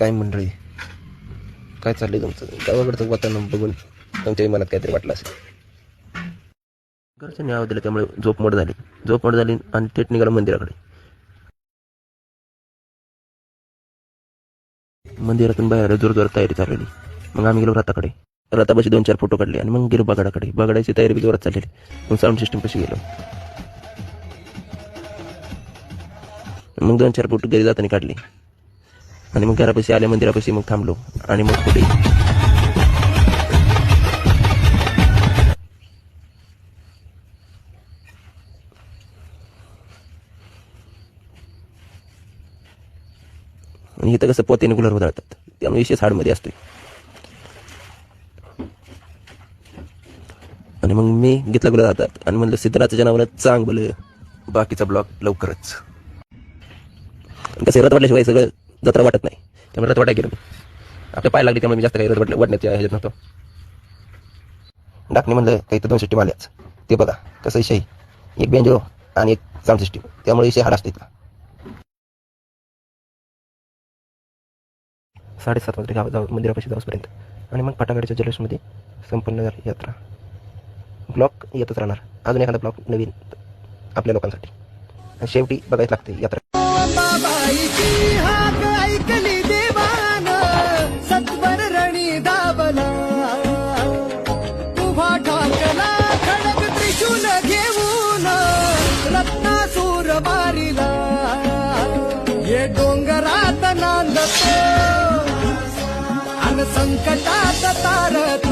काय मंडळी, काय चाललंय तुमचं? गावाकडचं वातावरण बघून तुमच्याही मनात काहीतरी वाटलं असेल. घरच्यांनी आवाज दिला त्यामुळे झोपमोड झाली आणि थेट निघाला मंदिराकडे. मंदिरातून बाहेर जोरजोरात तयारी चाललेली. मग आम्ही गेलो रथाकडे. रथापाशी 2-4 फोटो काढले आणि मग गेलो बगाडाकडे. बगाडाची तयारी बी जोरात चाललेली. मग साऊंड सिस्टम पाशी गेलो. मग 2-4 फोटो घरी जाताना काढले आणि मग घरापाशी आल्या मंदिरापाशी मग थांबलो आणि मग पुढे आणि इथं कसं पोत्याने गुलाल उधळतात त्यामुळे विशेष हाडमध्ये असतोय. आणि मग मी घेतला गुलाल हातात आणि म्हणलं सिद्धराजाच्या नावानं चांग बोल. बाकीचा ब्लॉग लवकरच. कसं रथ वाटल्याशिवाय सगळं जत्रा वाटत नाही त्यामुळे रथ वाटाय गेलो मी. आपल्या पाय लागली त्यामुळे मी जास्त काही रथ वाटण्याच्या ह्याच्यात नव्हतो. डाकणे म्हणलं काही तर 2 सिस्टीम आल्याच. ते बघा कसं विषय, एक बेंजो आणि एक साऊंड सिस्टीम त्यामुळे विषय हाड असते इथला. 7:30 वाजता गाव मंदिरापाशी जाऊसपर्यंत आणि मग फटाकड्याच्या जल्लोषमध्ये संपन्न झाली यात्रा. ब्लॉग येतच राहणार, अजून एखादा ब्लॉग नवीन आपल्या लोकांसाठी. आणि शेवटी बघायच लागते यात्रा. बाबाईची हाक ऐकली देवान, सत्वर रणी दाबला, उभा ठाकला खडक त्रिशूल घेऊन, रत्नासूर बारीला, ये डोंगरात नांदतो अन संकटात तारतो.